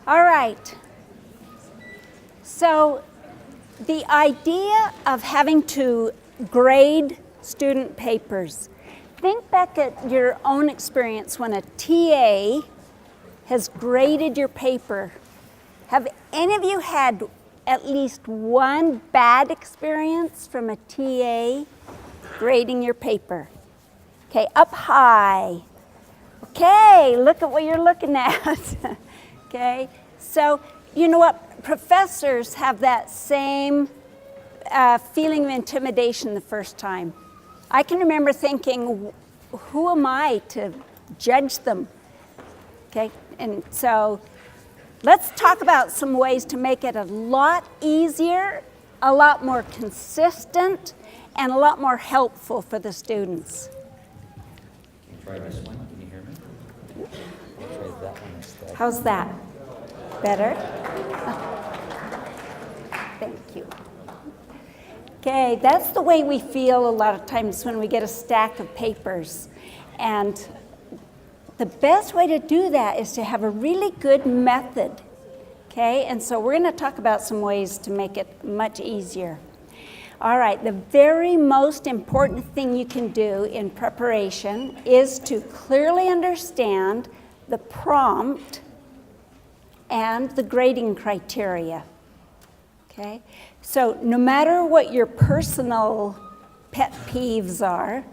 All right. So the idea of having to grade student papers, think back at your own experience when a TA has graded your paper. Have any of you had at least one bad experience from a TA grading your paper? Okay, up high. Okay, look at what you're looking at. Okay, so you know what? Professors have that same feeling of intimidation the first time. I can remember thinking, who am I to judge them? Okay, and so let's talk about some ways to make it a lot easier, a lot more consistent, and a lot more helpful for the students. Can you try this one? Can you hear me? I'll try that one instead. How's that? Better? Thank you. Okay, that's the way we feel a lot of times when we get a stack of papers. And the best way to do that is to have a really good method. Okay, and so we're going to talk about some ways to make it much easier. All right, the very most important thing you can do in preparation is to clearly understand the prompt and the grading criteria. Okay, so no matter what your personal pet peeves are,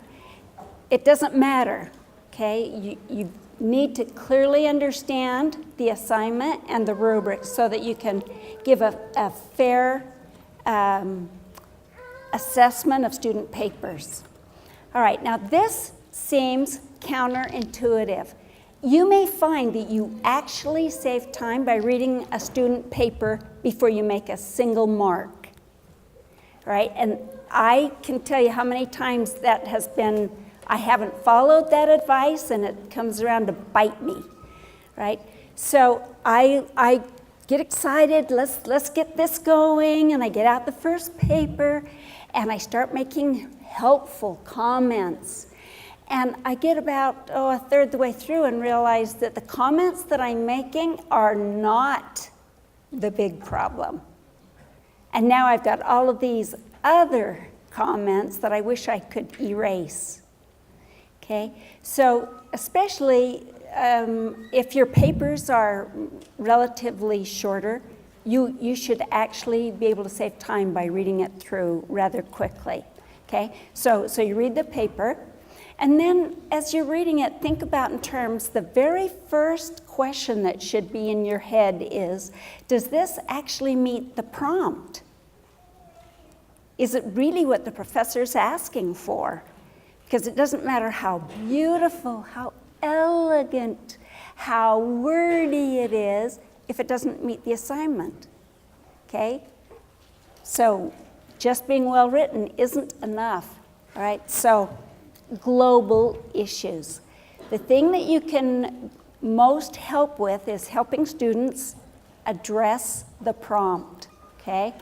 it doesn't matter. Okay, you need to clearly understand the assignment and the rubrics so that you can give a fair assessment of student papers. All right, now this seems counterintuitive. You may find that you actually save time by reading a student paper before you make a single mark, right? And I can tell you how many times that has been, I haven't followed that advice and it comes around to bite me, right? So I get excited, let's get this going, and I get out the first paper and I start making helpful comments. And I get about, a third the way through and realize that the comments that I'm making are not the big problem. And now I've got all of these other comments that I wish I could erase. Okay, so especially if your papers are relatively shorter, you should actually be able to save time by reading it through rather quickly. Okay, so you read the paper, and then as you're reading it, think about in terms, the very first question that should be in your head is, does this actually meet the prompt? Is it really what the professor's asking for? Because it doesn't matter how beautiful, how elegant, how wordy it is, if it doesn't meet the assignment, okay? So just being well written isn't enough, all right? So global issues. The thing that you can most help with is helping students address the prompt, okay?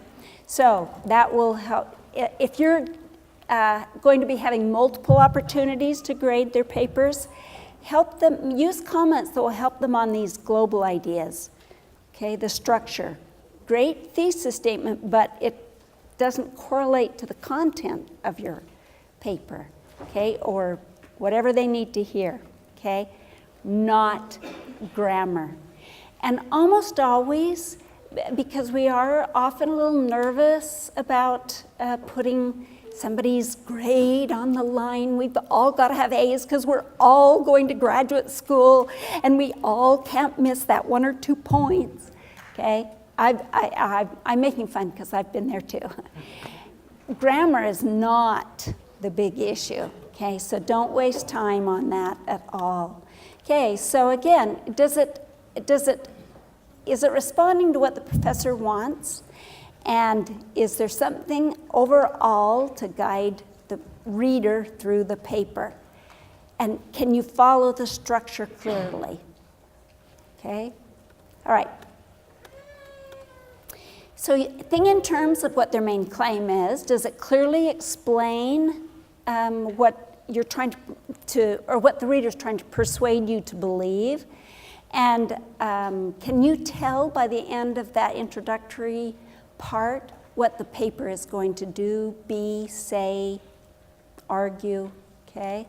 So that will help. If you're going to be having multiple opportunities to grade their papers, help them, use comments that will help them on these global ideas, okay? The structure. Great thesis statement, but it doesn't correlate to the content of your paper, okay? Or whatever they need to hear, okay? Not grammar. And almost always, because we are often a little nervous about putting somebody's grade on the line. We've all got to have A's because we're all going to graduate school and we all can't miss that 1 or 2 points, okay? I'm making fun because I've been there too. Grammar is not the big issue, okay? So don't waste time on that at all. Okay, so again, is it responding to what the professor wants? And is there something overall to guide the reader through the paper? And can you follow the structure clearly? Okay? All right. So think in terms of what their main claim is. Does it clearly explain what you're trying to, or what the reader's trying to persuade you to believe? And can you tell by the end of that introductory part what the paper is going to do, be, say, argue, okay?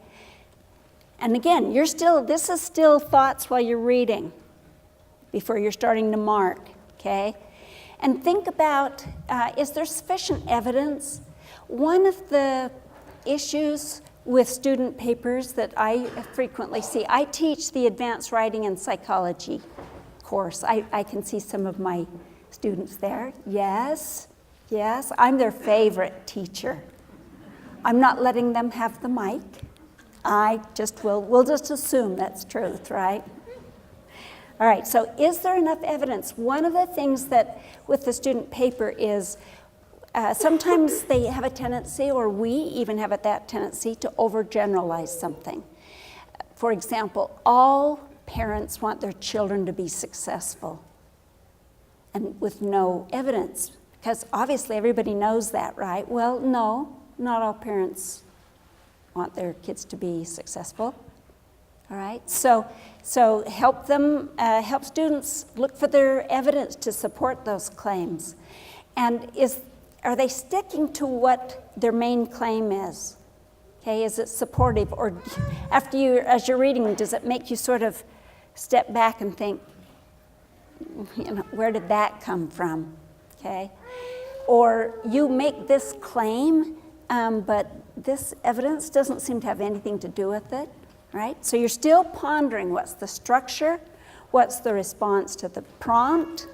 And again, this is still thoughts while you're reading before you're starting to mark, okay? And think about, is there sufficient evidence? One of the issues with student papers that I frequently see, I teach the advanced writing and psychology course. I can see some of my students there. Yes, I'm their favorite teacher. I'm not letting them have the mic. We'll just assume that's truth, right? All right, so is there enough evidence? One of the things that with the student paper is sometimes they have a tendency, or we even have that tendency, to overgeneralize something. For example, all parents want their children to be successful, and with no evidence, because obviously everybody knows that, right? Well, no, not all parents want their kids to be successful. All right, so help students look for their evidence to support those claims. And are they sticking to what their main claim is? Okay, is it supportive? Or as you're reading, does it make you sort of step back and think, where did that come from? Okay, or you make this claim, but this evidence doesn't seem to have anything to do with it, right? So you're still pondering what's the structure, what's the response to the prompt,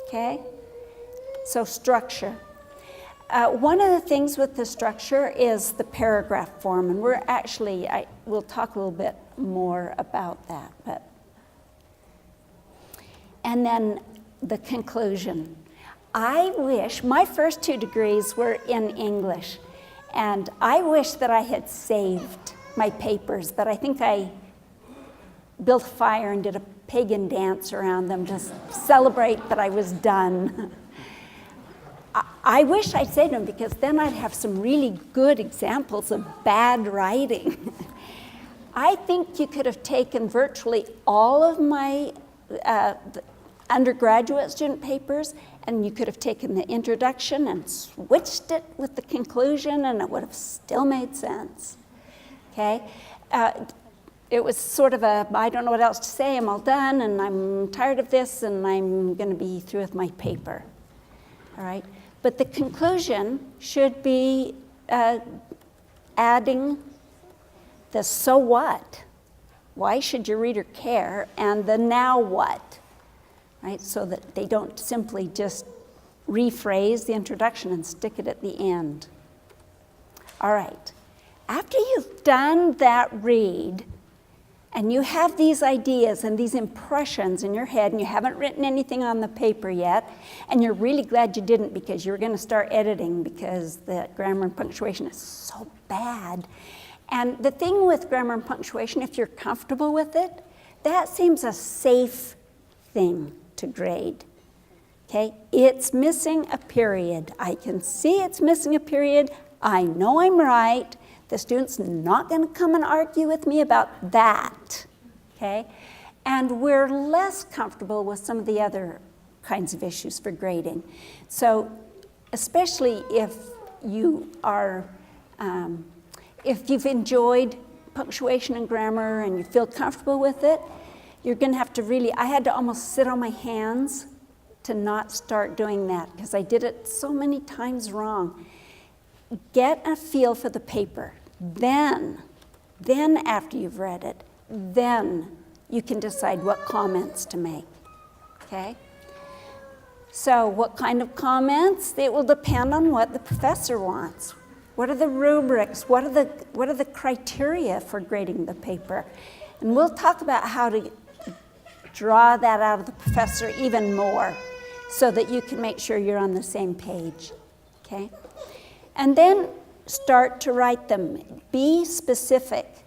okay? So structure. One of the things with the structure is the paragraph form, and we'll talk a little bit more about that. And then the conclusion. I wish, my first 2 degrees were in English, and I wish that I had saved my papers, but I think I built a fire and did a pagan dance around them to celebrate that I was done. I wish I'd saved them, because then I'd have some really good examples of bad writing. I think you could have taken virtually all of my undergraduate student papers, and you could have taken the introduction and switched it with the conclusion, and it would have still made sense. Okay? It was sort of I don't know what else to say, I'm all done, and I'm tired of this, and I'm going to be through with my paper. All right? But the conclusion should be adding the so what. Why should your reader care? And the now what, right? So that they don't simply just rephrase the introduction and stick it at the end. All right. After you've done that read, and you have these ideas and these impressions in your head, and you haven't written anything on the paper yet, and you're really glad you didn't, because you're going to start editing because the grammar and punctuation is so bad. And the thing with grammar and punctuation, if you're comfortable with it, that seems a safe thing to grade. Okay? It's missing a period. I can see it's missing a period. I know I'm right. The student's not going to come and argue with me about that, okay? And we're less comfortable with some of the other kinds of issues for grading. So especially if you are, if you've enjoyed punctuation and grammar and you feel comfortable with it, you're going to have to really, I had to almost sit on my hands to not start doing that, because I did it so many times wrong. Get a feel for the paper. Then after you've read it, then you can decide what comments to make, okay? So what kind of comments? It will depend on what the professor wants. What are the rubrics? What are the criteria for grading the paper? And we'll talk about how to draw that out of the professor even more, so that you can make sure you're on the same page, okay? And then start to write them. Be specific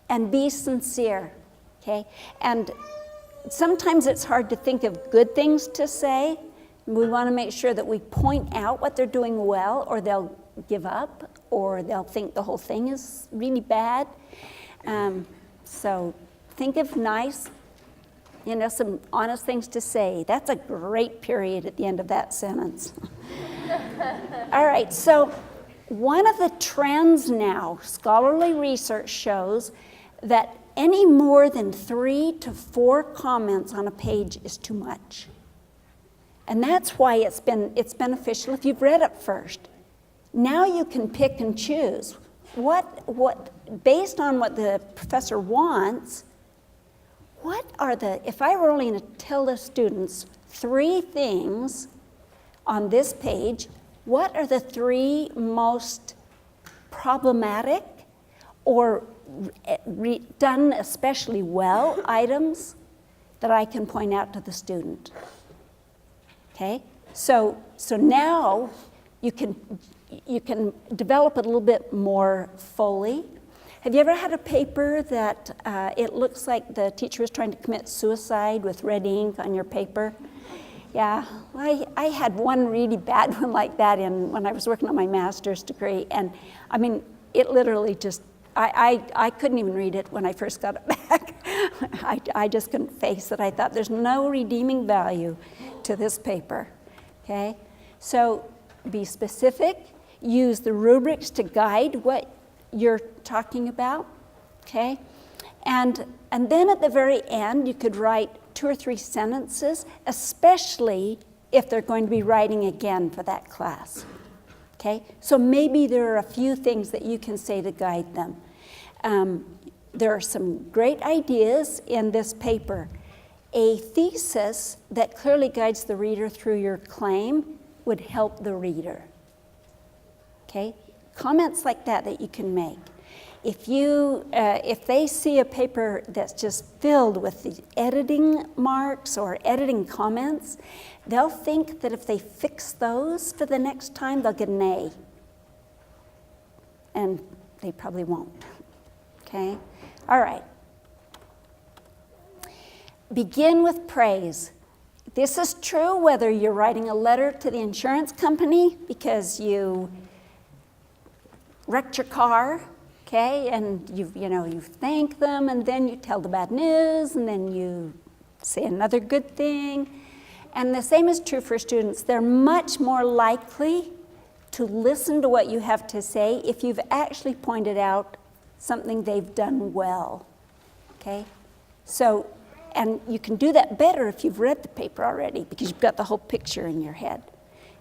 and be sincere, okay? And sometimes it's hard to think of good things to say. We want to make sure that we point out what they're doing well, or they'll give up, or they'll think the whole thing is really bad. So think of nice, You know, some honest things to say. That's a great period at the end of that sentence. All right, so one of the trends now, scholarly research shows that any more than 3 to 4 comments on a page is too much. And that's why it's beneficial if you've read it first. Now you can pick and choose. Based on what the professor wants, if I were only going to tell the students 3 things on this page, what are the 3 most problematic or done especially well items that I can point out to the student? Okay, so now you can develop it a little bit more fully. Have you ever had a paper that it looks like the teacher was trying to commit suicide with red ink on your paper? Yeah, I had one really bad one like that when I was working on my master's degree, and I mean, it literally just, I couldn't even read it when I first got it back. I just couldn't face it. I thought there's no redeeming value to this paper, okay? So be specific, use the rubrics to guide what you're talking about, okay? And then at the very end, you could write 2 or 3 sentences, especially if they're going to be writing again for that class, okay? So maybe there are a few things that you can say to guide them. There are some great ideas in this paper. A thesis that clearly guides the reader through your claim would help the reader, okay? Comments like that you can make. If they see a paper that's just filled with the editing marks or editing comments, they'll think that if they fix those for the next time, they'll get an A. And they probably won't, okay? All right. Begin with praise. This is true whether you're writing a letter to the insurance company because you wrecked your car, okay, and you thank them, and then you tell the bad news, and then you say another good thing. And the same is true for students. They're much more likely to listen to what you have to say if you've actually pointed out something they've done well, okay? So, and you can do that better if you've read the paper already because you've got the whole picture in your head,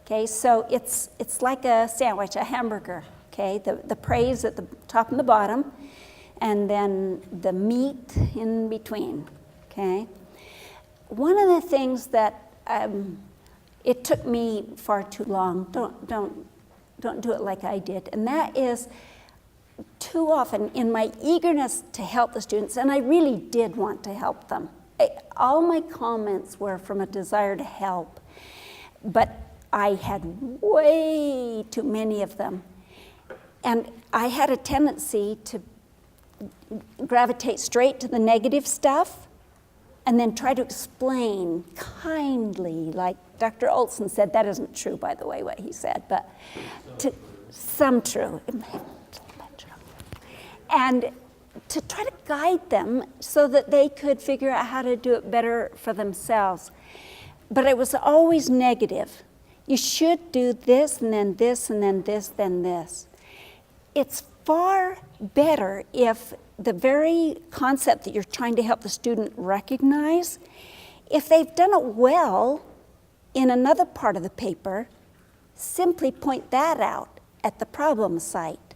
okay? So it's like a sandwich, a hamburger. Okay, the praise at the top and the bottom, and then the meat in between, okay? One of the things that it took me far too long, don't do it like I did, and that is too often in my eagerness to help the students, and I really did want to help them. All my comments were from a desire to help, but I had way too many of them. And I had a tendency to gravitate straight to the negative stuff and then try to explain kindly, like Dr. Olson said. That isn't true, by the way, what he said, but some true. And to try to guide them so that they could figure out how to do it better for themselves. But it was always negative. You should do this, and then this, and then this, then this. It's far better if the very concept that you're trying to help the student recognize, if they've done it well in another part of the paper, simply point that out at the problem site.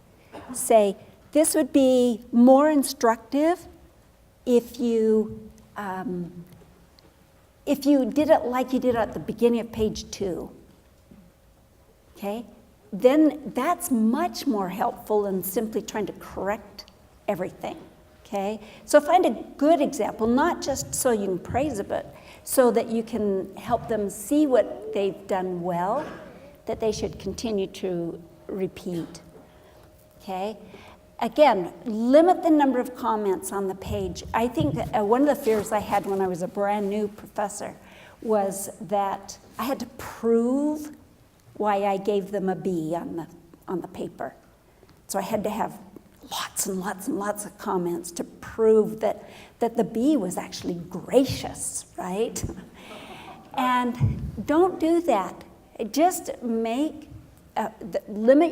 Say, this would be more instructive if you did it like you did at the beginning of page 2, okay? Then that's much more helpful than simply trying to correct everything, okay? So find a good example, not just so you can praise it, but so that you can help them see what they've done well, that they should continue to repeat, okay? Again, limit the number of comments on the page. I think one of the fears I had when I was a brand new professor was that I had to prove why I gave them a B on the paper. So I had to have lots and lots and lots of comments to prove that the bee was actually gracious, right? And don't do that. Just limit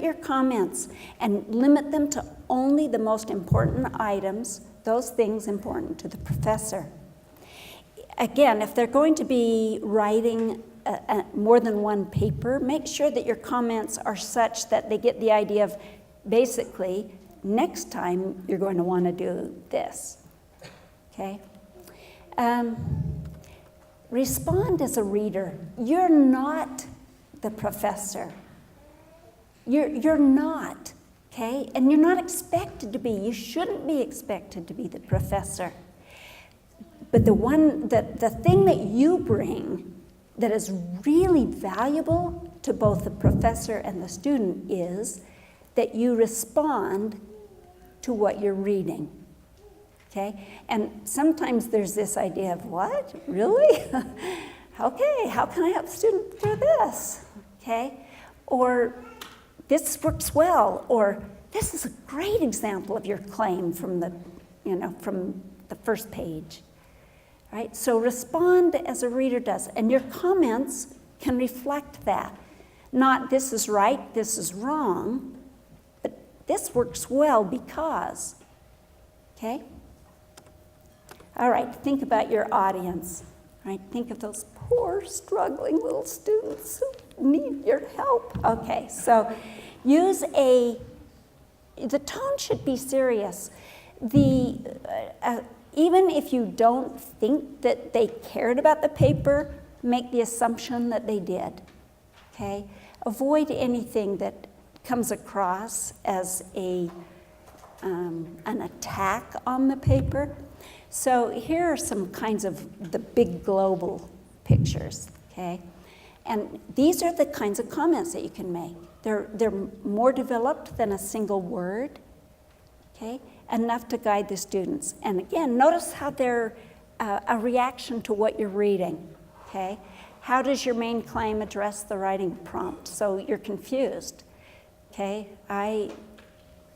your comments and limit them to only the most important items, those things important to the professor. Again, if they're going to be writing more than one paper, make sure that your comments are such that they get the idea of basically, next time you're going to want to do this, okay? Respond as a reader. You're not the professor. You're not, okay? And you're not expected to be. You shouldn't be expected to be the professor. But the thing that you bring that is really valuable to both the professor and the student is that you respond to what you're reading, okay? And sometimes there's this idea of, what, really? Okay, how can I help the student do this, okay? Or this works well, or this is a great example of your claim from the first page, right? So respond as a reader does, and your comments can reflect that. Not this is right, this is wrong, but this works well because, okay? All right, think about your audience, right? Think of those poor, struggling little students who need your help. Okay, so the tone should be serious. Even if you don't think that they cared about the paper, make the assumption that they did, okay? Avoid anything that comes across as an attack on the paper. So here are some kinds of the big global pictures, okay? And these are the kinds of comments that you can make. They're more developed than a single word, okay? Enough to guide the students. And again, notice how they're a reaction to what you're reading, okay? How does your main claim address the writing prompt? So you're confused, okay?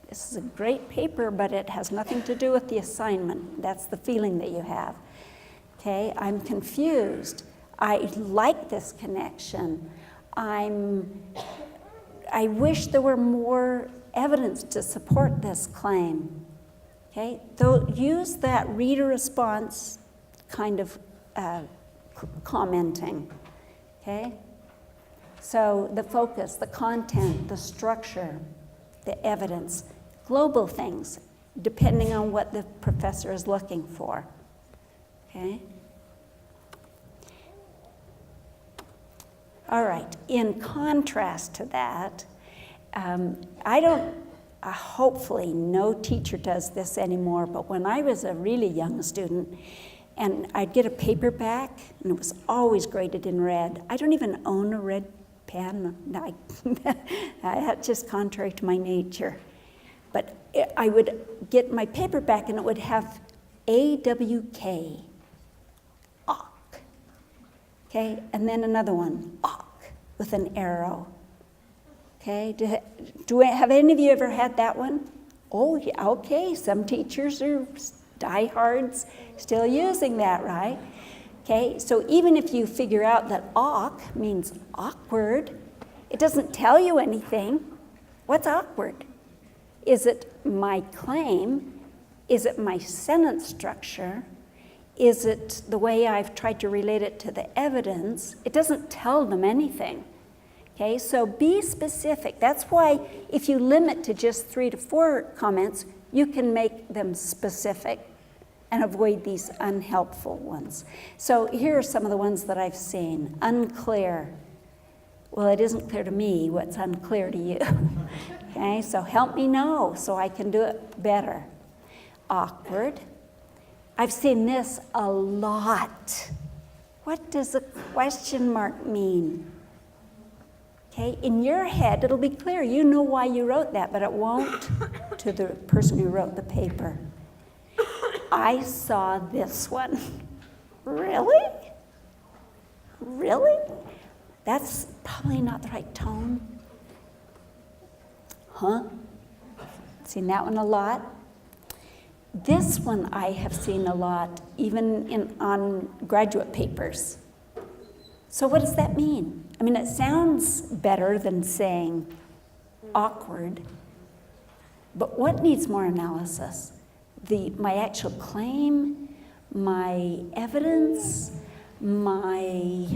This is a great paper, but it has nothing to do with the assignment. That's the feeling that you have, okay? I'm confused. I like this connection. I wish there were more evidence to support this claim. Okay, use that reader response kind of commenting. Okay, so the focus, the content, the structure, the evidence, global things, depending on what the professor is looking for. Okay. All right, in contrast to that, hopefully no teacher does this anymore, but when I was a really young student, and I'd get a paper back, and it was always graded in red. I don't even own a red pen. That's just contrary to my nature. But I would get my paper back, and it would have AWK. Okay, and then another one, with an arrow. Okay, have any of you ever had that one? Oh, yeah, okay, some teachers are diehards still using that, right? Okay, so even if you figure out that awk means awkward, it doesn't tell you anything. What's awkward? Is it my claim? Is it my sentence structure? Is it the way I've tried to relate it to the evidence? It doesn't tell them anything. Okay, so be specific. That's why if you limit to just 3 to 4 comments, you can make them specific and avoid these unhelpful ones. So here are some of the ones that I've seen. Unclear. Well, it isn't clear to me what's unclear to you. Okay, so help me know so I can do it better. Awkward. I've seen this a lot. What does a question mark mean? Okay, in your head, it'll be clear. You know why you wrote that, but it won't to the person who wrote the paper. I saw this one. Really? Really? That's probably not the right tone. Huh? Seen that one a lot. This one I have seen a lot, even on graduate papers. So what does that mean? I mean, it sounds better than saying awkward, but what needs more analysis? My actual claim, my evidence, my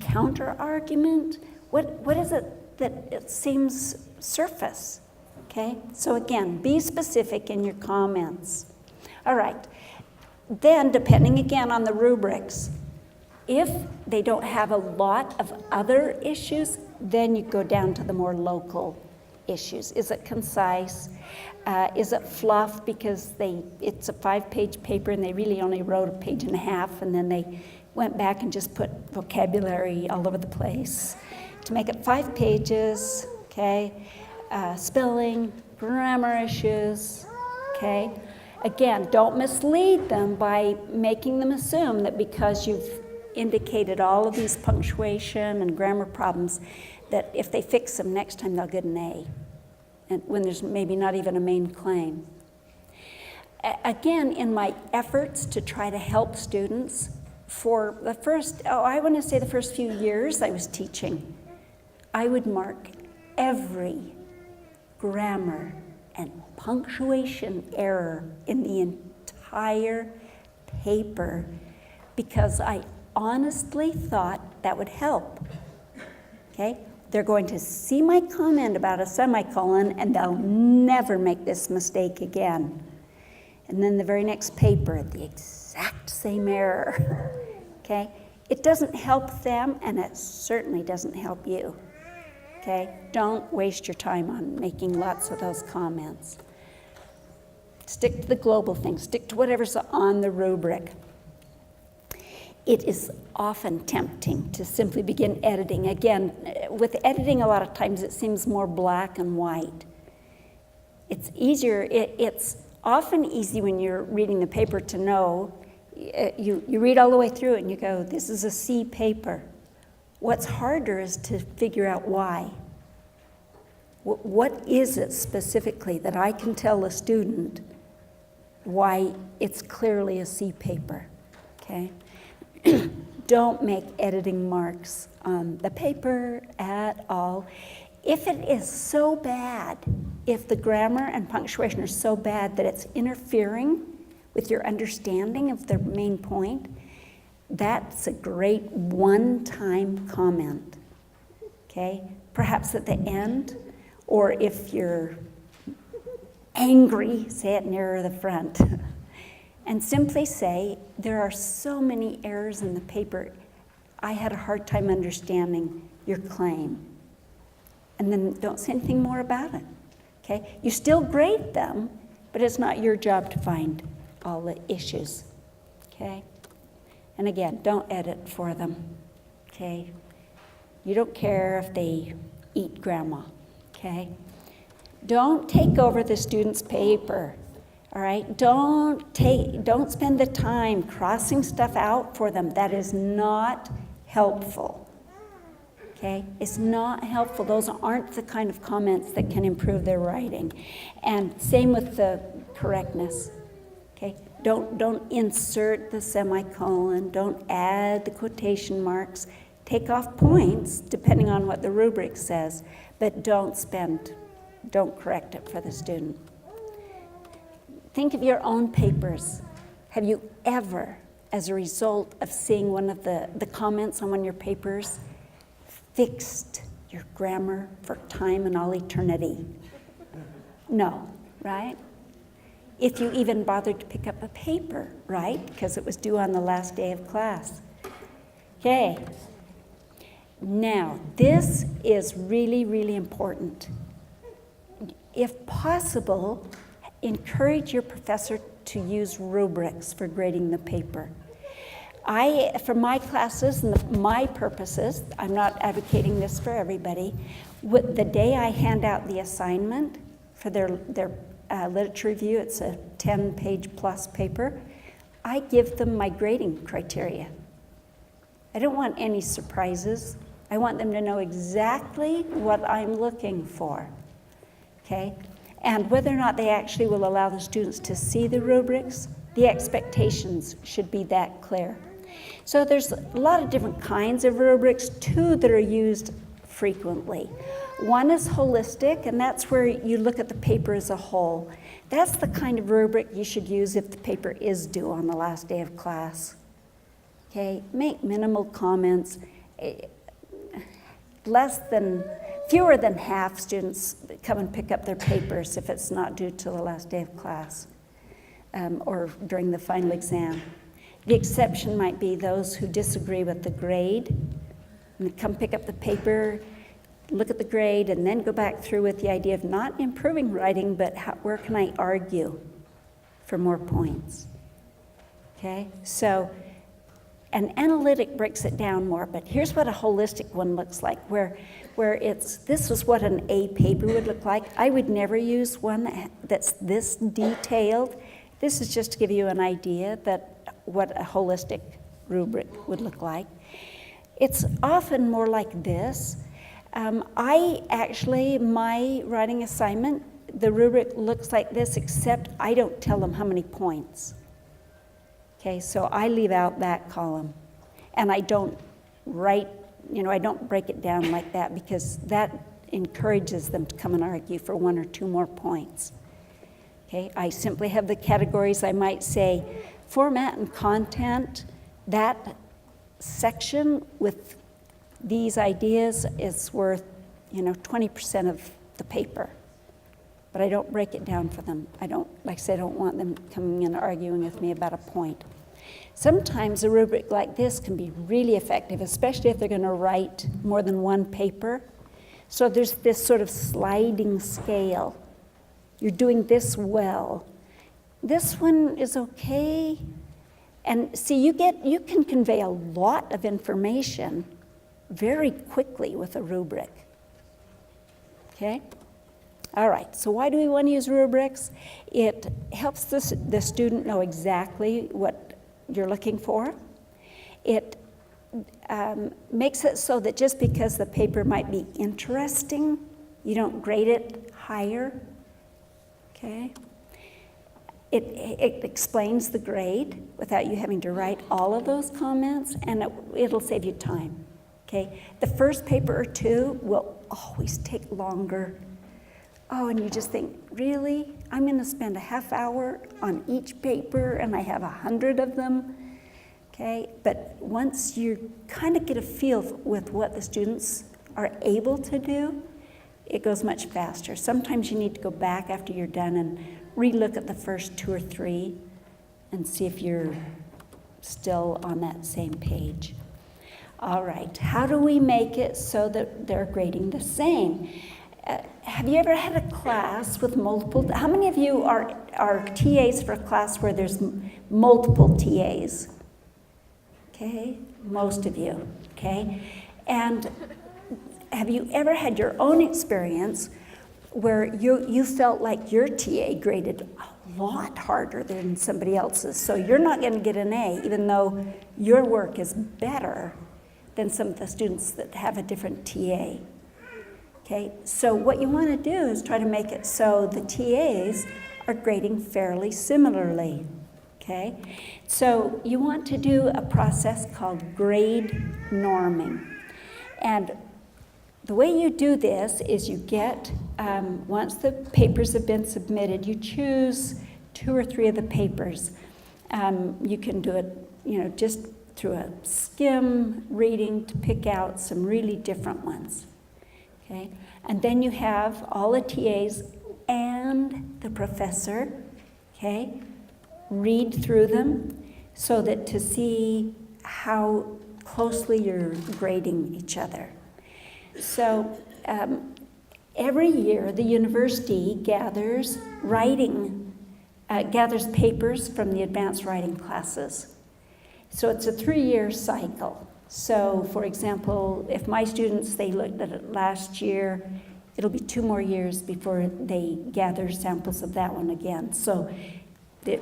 counter-argument? What is it that it seems surface? Okay, so again, be specific in your comments. All right, then depending again on the rubrics, if they don't have a lot of other issues, then you go down to the more local issues. Is it concise? Is it fluff because it's a 5-page paper and they really only wrote a page and a half, and then they went back and just put vocabulary all over the place to make it 5 pages, okay? Spelling, grammar issues, okay? Again, don't mislead them by making them assume that because you've indicated all of these punctuation and grammar problems, that if they fix them next time they'll get an A, and when there's maybe not even a main claim. Again, in my efforts to try to help students, for the first few years I was teaching, I would mark every grammar and punctuation error in the entire paper because I honestly thought that would help, okay? They're going to see my comment about a semicolon and they'll never make this mistake again. And then the very next paper, the exact same error, okay? It doesn't help them and it certainly doesn't help you, okay? Don't waste your time on making lots of those comments. Stick to the global things, stick to whatever's on the rubric. It is often tempting to simply begin editing. Again, with editing, a lot of times it seems more black and white. It's easier, it's often easy when you're reading the paper to know, you read all the way through it and you go, this is a C paper. What's harder is to figure out why. What is it specifically that I can tell a student why it's clearly a C paper, okay? Don't make editing marks on the paper at all. If it is so bad, if the grammar and punctuation are so bad that it's interfering with your understanding of the main point, that's a great one-time comment, okay? Perhaps at the end, or if you're angry, say it nearer the front. And simply say, there are so many errors in the paper, I had a hard time understanding your claim. And then don't say anything more about it, okay? You still grade them, but it's not your job to find all the issues, okay? And again, don't edit for them, okay? You don't care if they eat grandma, okay? Don't take over the student's paper. All right, don't spend the time crossing stuff out for them. That is not helpful, okay? It's not helpful. Those aren't the kind of comments that can improve their writing. And same with the correctness, okay? Don't insert the semicolon, don't add the quotation marks. Take off points, depending on what the rubric says, but don't correct it for the student. Think of your own papers. Have you ever, as a result of seeing one of the comments on one of your papers, fixed your grammar for time and all eternity? No, right? If you even bothered to pick up a paper, right? Because it was due on the last day of class. Okay. Now, this is really, really important. If possible, encourage your professor to use rubrics for grading the paper. For my classes and my purposes, I'm not advocating this for everybody, the day I hand out the assignment for their literature review, it's a 10-page plus paper, I give them my grading criteria. I don't want any surprises. I want them to know exactly what I'm looking for, okay? And whether or not they actually will allow the students to see the rubrics, the expectations should be that clear. So there's a lot of different kinds of rubrics, 2 that are used frequently. One is holistic, and that's where you look at the paper as a whole. That's the kind of rubric you should use if the paper is due on the last day of class. Okay, make minimal comments. Fewer than half students come and pick up their papers if it's not due till the last day of class or during the final exam. The exception might be those who disagree with the grade and come pick up the paper, look at the grade, and then go back through with the idea of not improving writing, but where can I argue for more points? Okay, so an analytic breaks it down more, but here's what a holistic one looks like, where this is what an A paper would look like. I would never use one that's this detailed. This is just to give you an idea that what a holistic rubric would look like. It's often more like this. My writing assignment, the rubric looks like this, except I don't tell them how many points. Okay, so I leave out that column, and I don't write, I don't break it down like that, because that encourages them to come and argue for 1 or 2 more points. Okay, I simply have the categories. I might say format and content. That section with these ideas is worth, 20% of the paper. But I don't break it down for them. I don't want them coming and arguing with me about a point. Sometimes a rubric like this can be really effective, especially if they're going to write more than one paper. So there's this sort of sliding scale. You're doing this well. This one is okay. And see, you can convey a lot of information very quickly with a rubric. Okay? All right, so why do we want to use rubrics? It helps the student know exactly what you're looking for. It makes it so that just because the paper might be interesting, you don't grade it higher. Okay? It explains the grade without you having to write all of those comments, and it'll save you time. Okay? The first paper or 2 will always take longer. Oh, and you just think, really? I'm going to spend a half hour on each paper, and I have 100 of them. Okay? But once you kind of get a feel with what the students are able to do, it goes much faster. Sometimes you need to go back after you're done and relook at the first 2 or 3 and see if you're still on that same page. All right, how do we make it so that they're grading the same? Have you ever had a class with multiple, how many of you are TAs for a class where there's multiple TAs? Okay, most of you, okay? And have you ever had your own experience where you felt like your TA graded a lot harder than somebody else's, so you're not going to get an A, even though your work is better than some of the students that have a different TA? Okay, so what you want to do is try to make it so the TAs are grading fairly similarly. Okay, so you want to do a process called grade norming. And the way you do this is you get, once the papers have been submitted, you choose 2 or 3 of the papers. You can do it, just through a skim reading to pick out some really different ones. Okay, and then you have all the TAs and the professor, okay, read through them so that to see how closely you're grading each other. So every year the university gathers papers from the advanced writing classes. So it's a 3-year cycle. So for example, if my students, they looked at it last year, it'll be 2 more years before they gather samples of that one again. So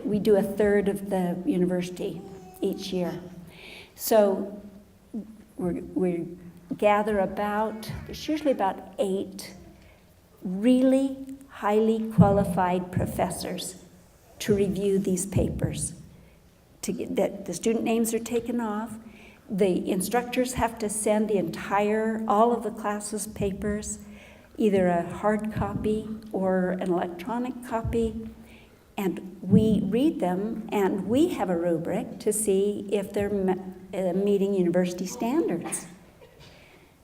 we do 1/3 of the university each year. So we gather there's usually about 8 really highly qualified professors to review these papers. That the student names are taken off. The instructors have to send all of the class's papers, either a hard copy or an electronic copy, and we read them, and we have a rubric to see if they're meeting university standards.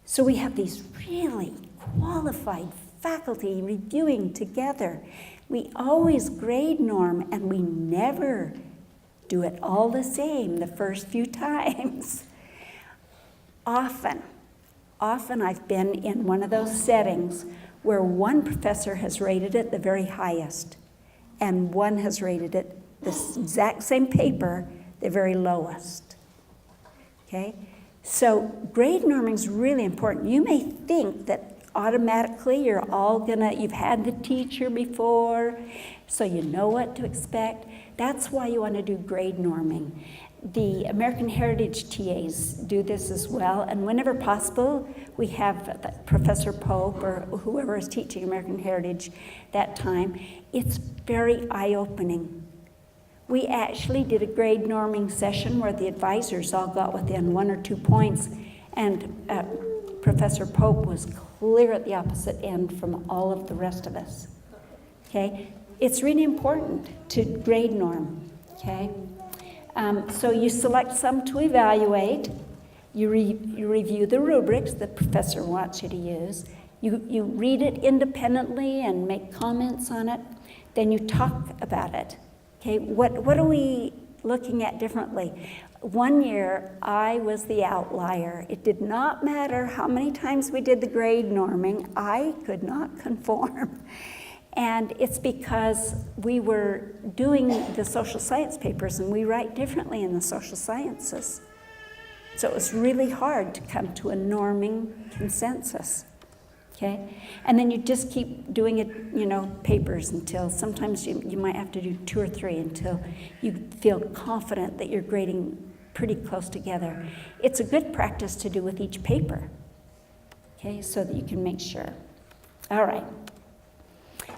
So we have these really qualified faculty reviewing together. We always grade norm, and we never do it all the same the first few times. Often I've been in one of those settings where one professor has rated it the very highest, and one has rated it, this exact same paper, the very lowest. Okay? So grade norming is really important. You may think that automatically you've had the teacher before, so you know what to expect. That's why you want to do grade norming. The American Heritage TAs do this as well, and whenever possible, we have Professor Pope or whoever is teaching American Heritage that time. It's very eye-opening. We actually did a grade norming session where the advisors all got within 1 or 2 points, and Professor Pope was clear at the opposite end from all of the rest of us. Okay? It's really important to grade norm. Okay? So you select some to evaluate. You review the rubrics the professor wants you to use. You read it independently and make comments on it. Then you talk about it. Okay, what are we looking at differently? One year, I was the outlier. It did not matter how many times we did the grade norming, I could not conform. And it's because we were doing the social science papers, and we write differently in the social sciences. So it was really hard to come to a norming consensus. Okay? And then you just keep doing it, papers until sometimes you might have to do 2 or 3 until you feel confident that you're grading pretty close together. It's a good practice to do with each paper, okay, so that you can make sure. All right.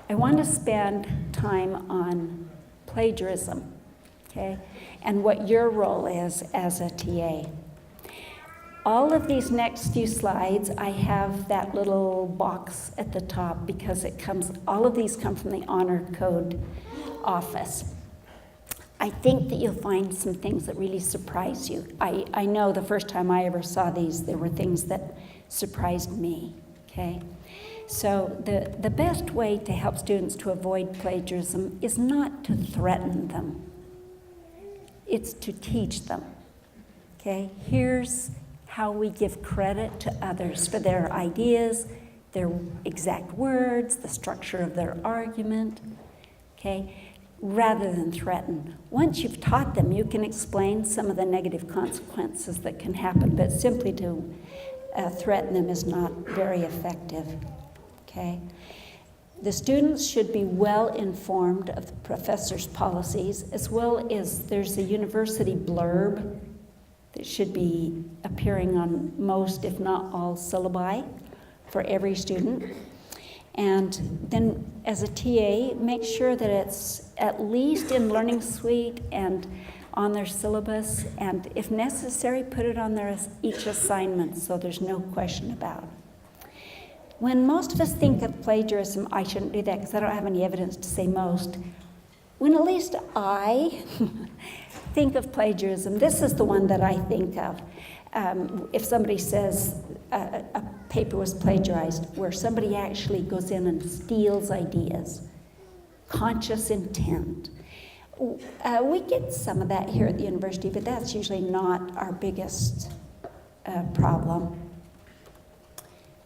I want to spend time on plagiarism, okay, and what your role is as a TA. All of these next few slides, I have that little box at the top because all of these come from the Honor Code office. I think that you'll find some things that really surprise you. I know the first time I ever saw these, there were things that surprised me, okay? So the best way to help students to avoid plagiarism is not to threaten them. It's to teach them, okay? Here's how we give credit to others for their ideas, their exact words, the structure of their argument, okay, rather than threaten. Once you've taught them, you can explain some of the negative consequences that can happen, but simply to threaten them is not very effective, okay? The students should be well informed of the professor's policies, as well as there's a university blurb that should be appearing on most, if not all, syllabi for every student. And then as a TA, make sure that it's at least in Learning Suite and on their syllabus, and if necessary, put it on their each assignment so there's no question about it. When most of us think of plagiarism, I shouldn't do that because I don't have any evidence to say most. When at least I think of plagiarism, this is the one that I think of. If somebody says a paper was plagiarized, where somebody actually goes in and steals ideas, conscious intent. We get some of that here at the university, but that's usually not our biggest problem.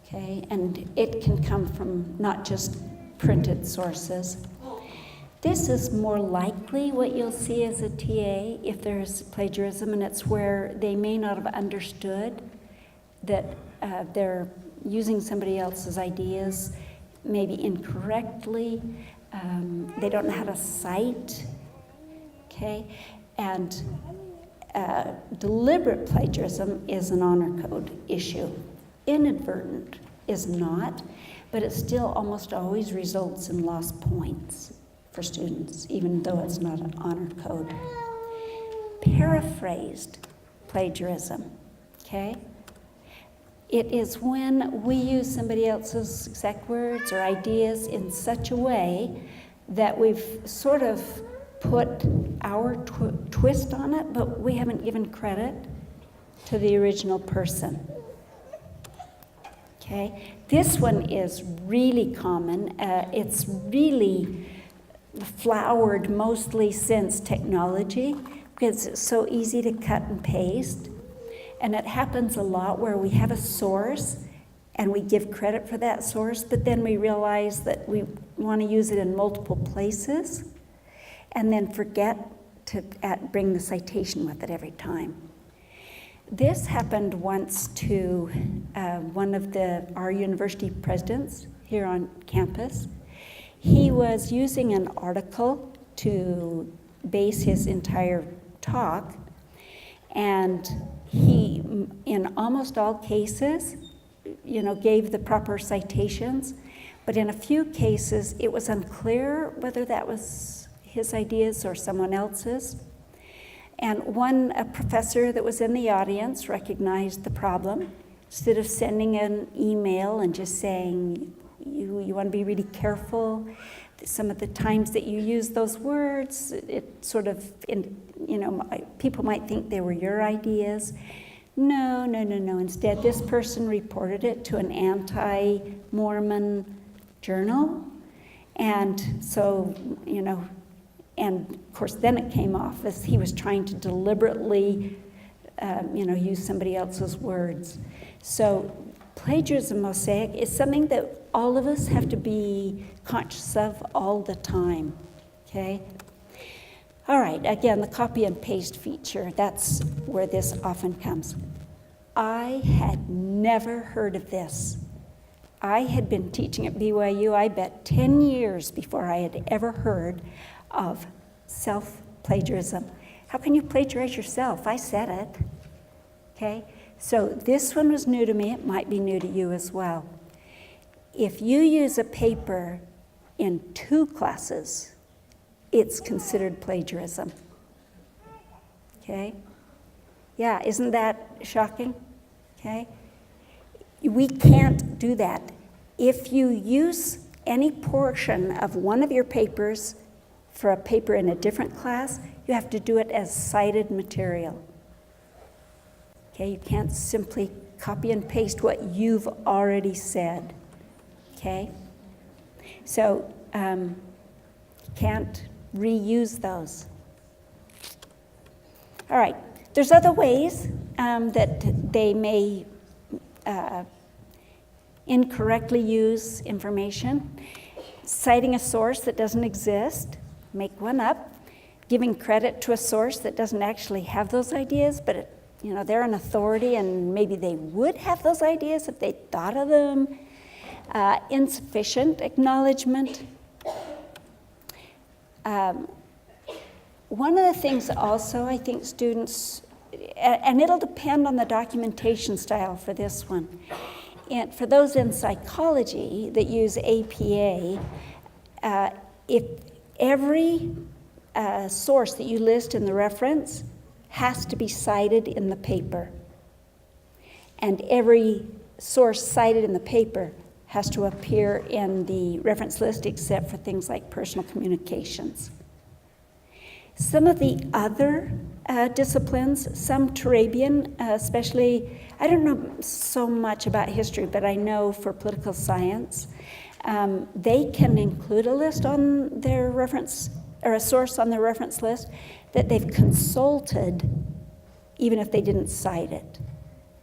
Okay, and it can come from not just printed sources. This is more likely what you'll see as a TA if there's plagiarism, and it's where they may not have understood that they're using somebody else's ideas, maybe incorrectly. They don't know how to cite, okay? And deliberate plagiarism is an honor code issue. Inadvertent is not, but it still almost always results in lost points for students, even though it's not an honor code. Paraphrased plagiarism, okay? It is when we use somebody else's exact words or ideas in such a way that we've sort of put our twist on it, but we haven't given credit to the original person. Okay? This one is really common. It's really flowered mostly since technology, because it's so easy to cut and paste. And it happens a lot where we have a source and we give credit for that source, but then we realize that we want to use it in multiple places and then forget to bring the citation with it every time. This happened once to one of our university presidents here on campus. He was using an article to base his entire talk, and he, in almost all cases, gave the proper citations, but in a few cases it was unclear whether that was his ideas or someone else's. And a professor that was in the audience recognized the problem. Instead of sending an email and just saying, you want to be really careful, some of the times that you use those words, it sort of, people might think they were your ideas. No. Instead, this person reported it to an anti-Mormon journal. And so, and of course then it came off as he was trying to deliberately, use somebody else's words. So Plagiarism Mosaic is something that all of us have to be conscious of all the time, okay? All right, again, the copy and paste feature, that's where this often comes. I had never heard of this. I had been teaching at BYU, I bet 10 years before I had ever heard of self-plagiarism. How can you plagiarize yourself? I said it, okay? So this one was new to me. It might be new to you as well. If you use a paper in 2 classes, it's considered plagiarism, okay? Yeah, isn't that shocking? Okay? We can't do that. If you use any portion of one of your papers for a paper in a different class, you have to do it as cited material. Okay, you can't simply copy and paste what you've already said. Okay? So, you can't reuse those. All right, there's other ways that they may incorrectly use information. Citing a source that doesn't exist, make one up. Giving credit to a source that doesn't actually have those ideas, but they're an authority and maybe they would have those ideas if they thought of them. Insufficient acknowledgement. One of the things also I think students, and it'll depend on the documentation style for this one. And for those in psychology that use APA, if every source that you list in the reference has to be cited in the paper. And every source cited in the paper has to appear in the reference list except for things like personal communications. Some of the other disciplines, some Turabian, especially, I don't know so much about history, but I know for political science, they can include a list on their reference, or a source on their reference list that they've consulted, even if they didn't cite it.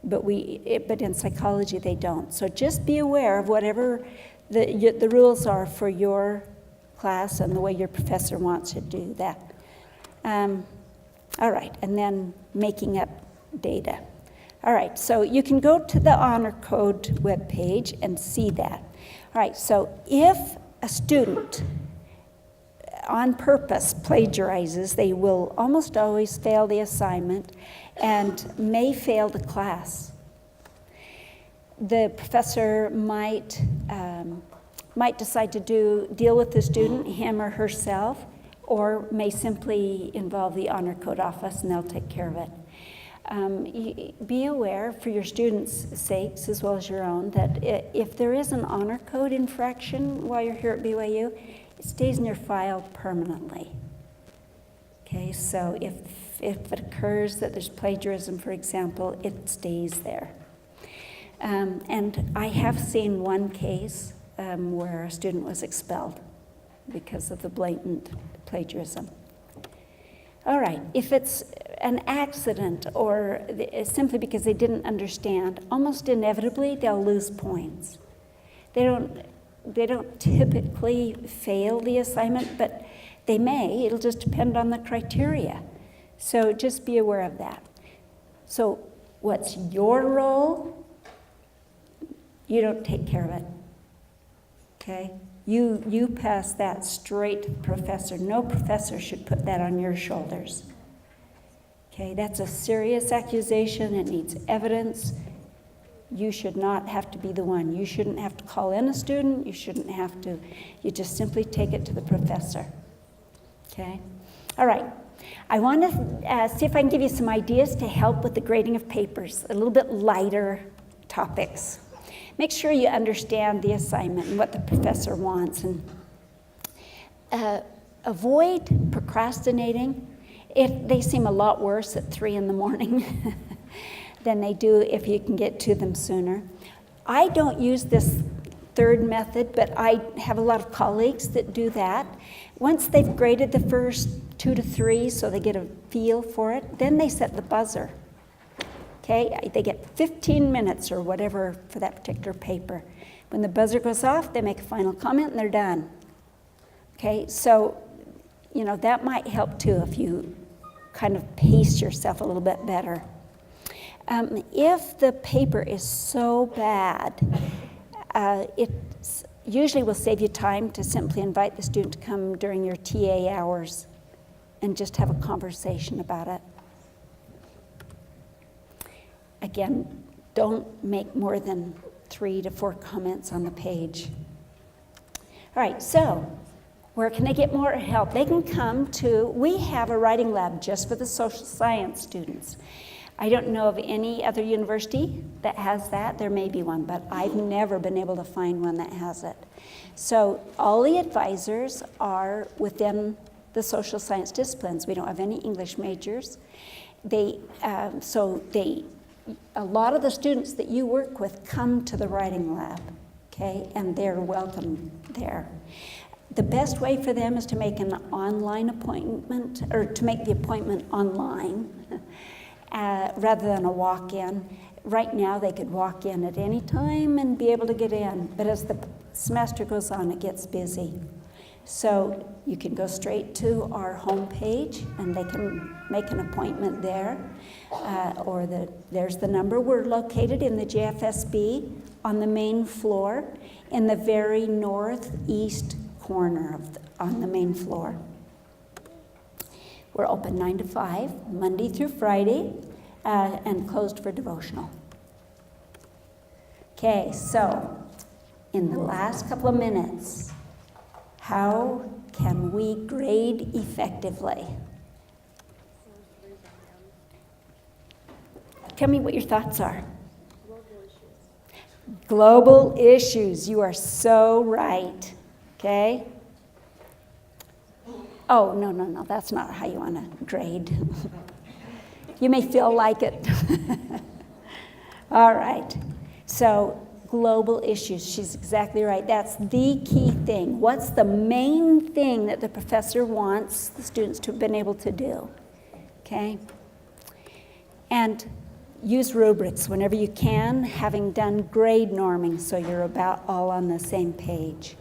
But in psychology, they don't. So just be aware of whatever the rules are for your class and the way your professor wants you to do that. All right, and then making up data. All right, so you can go to the Honor Code webpage and see that. All right, so if a student on purpose plagiarizes, they will almost always fail the assignment and may fail the class. the professor might decide to deal with the student, him or herself, or may simply involve the honor code office and they'll take care of it. Be aware, for your students' sakes as well as your own, that if there is an honor code infraction while you're here at BYU, it stays in your file permanently. Okay, so if it occurs that there's plagiarism, for example, it stays there. And I have seen one case where a student was expelled because of the blatant plagiarism. All right, if it's an accident or simply because they didn't understand, almost inevitably they'll lose points. They don't typically fail the assignment, but they may. It'll just depend on the criteria. So just be aware of that. So what's your role? You don't take care of it. Okay? You pass that straight to the professor. No professor should put that on your shoulders. Okay, that's a serious accusation. It needs evidence. You should not have to be the one. You shouldn't have to call in a student. You shouldn't have to. You just simply take it to the professor. Okay? All right. I want to see if I can give you some ideas to help with the grading of papers, a little bit lighter topics. Make sure you understand the assignment and what the professor wants, and avoid procrastinating. They seem a lot worse at 3 in the morning than they do if you can get to them sooner. I don't use this third method, but I have a lot of colleagues that do that. Once they've graded the first 2 to 3 so they get a feel for it, then they set the buzzer. Okay, they get 15 minutes or whatever for that particular paper. When the buzzer goes off, they make a final comment and they're done. Okay, so, that might help too if you kind of pace yourself a little bit better. If the paper is so bad, it usually will save you time to simply invite the student to come during your TA hours and just have a conversation about it. Again, don't make more than 3 to 4 comments on the page. All right, so where can they get more help? They can come to, we have a writing lab just for the social science students. I don't know of any other university that has that. There may be one, but I've never been able to find one that has it. So all the advisors are within the social science disciplines. We don't have any English majors. A lot of the students that you work with come to the writing lab, okay, and they're welcome there. The best way for them is to make an online appointment, or to make the appointment online rather than a walk-in. Right now, they could walk in at any time and be able to get in, but as the semester goes on, it gets busy. So you can go straight to our homepage, and they can make an appointment there, there's the number. We're located in the JFSB on the main floor, in the very northeast corner on the main floor. We're open 9 to 5, Monday through Friday, and closed for devotional. Okay, so in the last couple of minutes, how can we grade effectively? Tell me what your thoughts are. Global issues. You are so right. Okay? Oh, no. That's not how you want to grade. You may feel like it. All right. So, global issues. She's exactly right. That's the key thing. What's the main thing that the professor wants the students to have been able to do? Okay? And use rubrics whenever you can, having done grade norming so you're about all on the same page.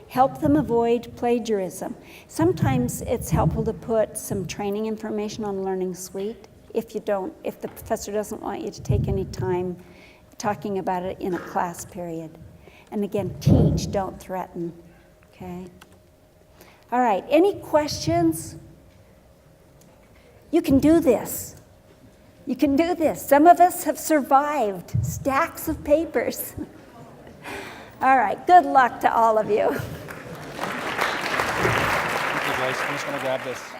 Help them avoid plagiarism. Sometimes it's helpful to put some training information on Learning Suite if the professor doesn't want you to take any time talking about it in a class period. And again, teach, don't threaten, okay? All right, any questions? You can do this. You can do this. Some of us have survived stacks of papers. All right, good luck to all of you. Thank you, Joyce. I'm just going to grab this.